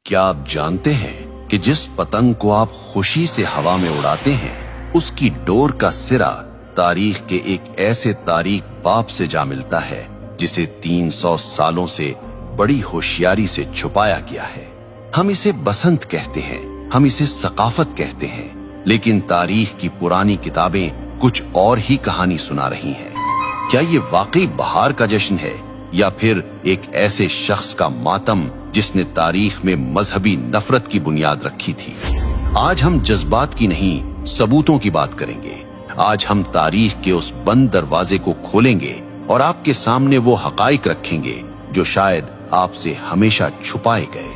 کیا آپ جانتے ہیں کہ جس پتنگ کو آپ خوشی سے ہوا میں اڑاتے ہیں اس کی ڈور کا سرا تاریخ کے ایک ایسے تاریخ باپ سے جا ملتا ہے جسے 300 سالوں سے بڑی ہوشیاری سے چھپایا گیا ہے۔ ہم اسے بسنت کہتے ہیں، ہم اسے ثقافت کہتے ہیں، لیکن تاریخ کی پرانی کتابیں کچھ اور ہی کہانی سنا رہی ہیں۔ کیا یہ واقعی بہار کا جشن ہے یا پھر ایک ایسے شخص کا ماتم جس نے تاریخ میں مذہبی نفرت کی بنیاد رکھی تھی؟ آج ہم جذبات کی نہیں، ثبوتوں کی بات کریں گے۔ آج ہم تاریخ کے اس بند دروازے کو کھولیں گے اور آپ کے سامنے وہ حقائق رکھیں گے جو شاید آپ سے ہمیشہ چھپائے گئے۔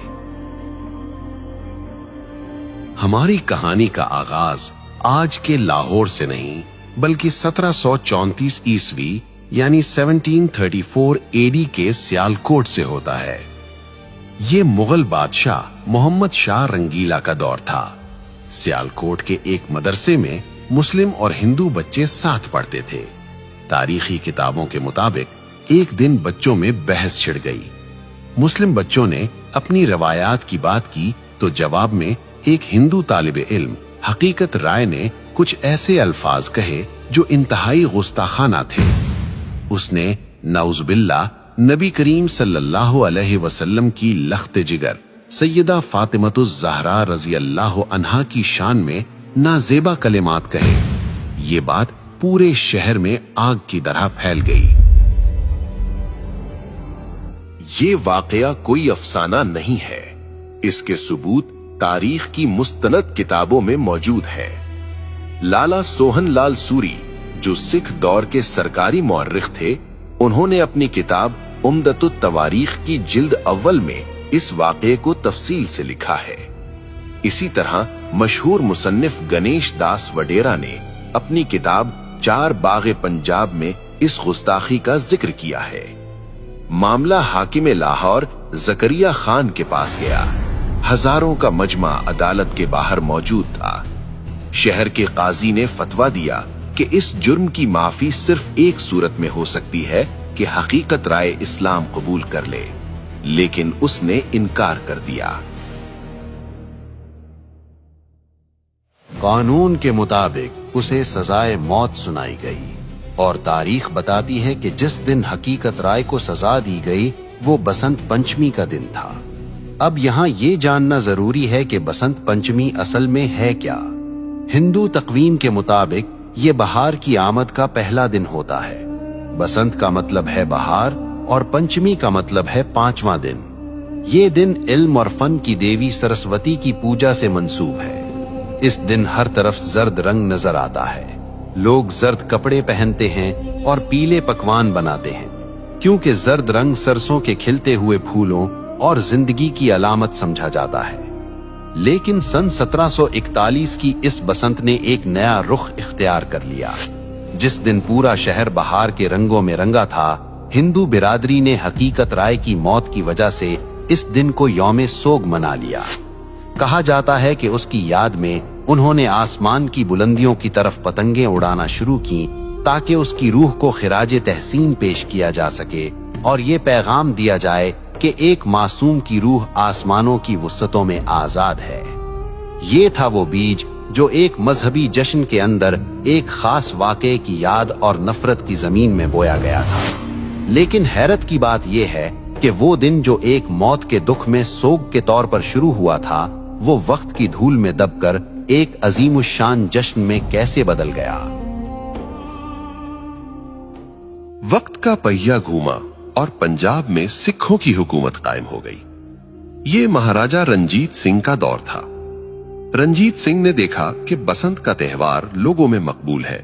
ہماری کہانی کا آغاز آج کے لاہور سے نہیں بلکہ 1734 عیسوی یعنی 1734 AD کے سیالکوٹ سے ہوتا ہے۔ یہ مغل بادشاہ محمد شاہ رنگیلا کا دور تھا۔ سیالکوٹ کے ایک مدرسے میں مسلم اور ہندو بچے ساتھ پڑھتے تھے۔ تاریخی کتابوں کے مطابق ایک دن بچوں میں بحث چھڑ گئی۔ مسلم بچوں نے اپنی روایات کی بات کی تو جواب میں ایک ہندو طالب علم حقیقت رائے نے کچھ ایسے الفاظ کہے جو انتہائی گستاخانہ تھے۔ اس نے نعوذ باللہ نبی کریم صلی اللہ علیہ وسلم کی لخت جگر سیدہ فاطمۃ الزہرا رضی اللہ عنہا کی شان میں نازیبا کلمات کہے۔ یہ بات پورے شہر میں آگ کی طرح پھیل گئی۔ یہ واقعہ کوئی افسانہ نہیں ہے، اس کے ثبوت تاریخ کی مستند کتابوں میں موجود ہے۔ لالا سوہن لال سوری جو سکھ دور کے سرکاری مورخ تھے، انہوں نے اپنی کتاب عمدۃ التواریخ کی جلد اول میں اس واقعے کو تفصیل سے لکھا ہے۔ اسی طرح مشہور مصنف گنیش داس وڈیرا نے اپنی کتاب چار باغ پنجاب میں اس گستاخی کا ذکر کیا ہے۔ معاملہ حاکم لاہور زکریا خان کے پاس گیا۔ ہزاروں کا مجمع عدالت کے باہر موجود تھا۔ شہر کے قاضی نے فتویٰ دیا کہ اس جرم کی معافی صرف ایک صورت میں ہو سکتی ہے کہ حقیقت رائے اسلام قبول کر لے، لیکن اس نے انکار کر دیا۔ قانون کے مطابق اسے سزائے موت سنائی گئی اور تاریخ بتاتی ہے کہ جس دن حقیقت رائے کو سزا دی گئی وہ بسنت پنچمی کا دن تھا۔ اب یہاں یہ جاننا ضروری ہے کہ بسنت پنچمی اصل میں ہے کیا؟ ہندو تقویم کے مطابق یہ بہار کی آمد کا پہلا دن ہوتا ہے۔ بسنت کا مطلب ہے بہار اور پنچمی کا مطلب ہے 5واں دن۔ یہ دن علم اور فن کی دیوی سرسوتی کی پوجا سے منسوب ہے۔ اس دن ہر طرف زرد رنگ نظر آتا ہے۔ لوگ زرد کپڑے پہنتے ہیں اور پیلے پکوان بناتے ہیں کیونکہ زرد رنگ سرسوں کے کھلتے ہوئے پھولوں اور زندگی کی علامت سمجھا جاتا ہے۔ لیکن سن 1741 کی اس بسنت نے ایک نیا رخ اختیار کر لیا۔ جس دن پورا شہر بہار کے رنگوں میں رنگا تھا، ہندو برادری نے حقیقت رائے کی موت کی وجہ سے اس دن کو یوم سوگ منا لیا۔ کہا جاتا ہے کہ اس کی یاد میں انہوں نے آسمان کی بلندیوں کی طرف پتنگیں اڑانا شروع کی تاکہ اس کی روح کو خراج تحسین پیش کیا جا سکے اور یہ پیغام دیا جائے کہ ایک معصوم کی روح آسمانوں کی وسعتوں میں آزاد ہے۔ یہ تھا وہ بیج جو ایک مذہبی جشن کے اندر ایک خاص واقعے کی یاد اور نفرت کی زمین میں بویا گیا تھا۔ لیکن حیرت کی بات یہ ہے کہ وہ دن جو ایک موت کے دکھ میں سوگ کے طور پر شروع ہوا تھا، وہ وقت کی دھول میں دب کر ایک عظیم الشان جشن میں کیسے بدل گیا؟ وقت کا پہیہ گھوما اور پنجاب میں سکھوں کی حکومت قائم ہو گئی۔ یہ مہاراجہ رنجیت سنگھ کا دور تھا۔ رنجیت سنگھ نے دیکھا کہ بسنت کا تہوار لوگوں میں مقبول ہے۔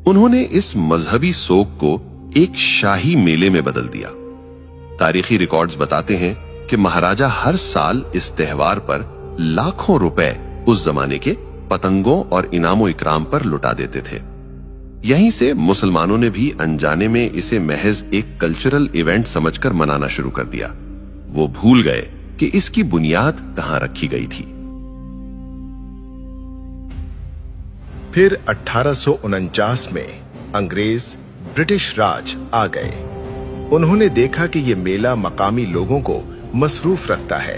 انہوں نے اس مذہبی سوگ کو ایک شاہی میلے میں بدل دیا۔ تاریخی ریکارڈز بتاتے ہیں کہ مہاراجہ ہر سال اس تہوار پر لاکھوں روپے اس زمانے کے پتنگوں اور انعام و اکرام پر لٹا دیتے تھے۔ یہیں سے مسلمانوں نے بھی انجانے میں اسے محض ایک کلچرل ایونٹ سمجھ کر منانا شروع کر دیا۔ وہ بھول گئے کہ اس کی بنیاد کہاں رکھی گئی تھی۔ پھر 1849 میں انگریز برٹش راج آ گئے۔ انہوں نے دیکھا کہ یہ میلہ مقامی لوگوں کو مصروف رکھتا ہے،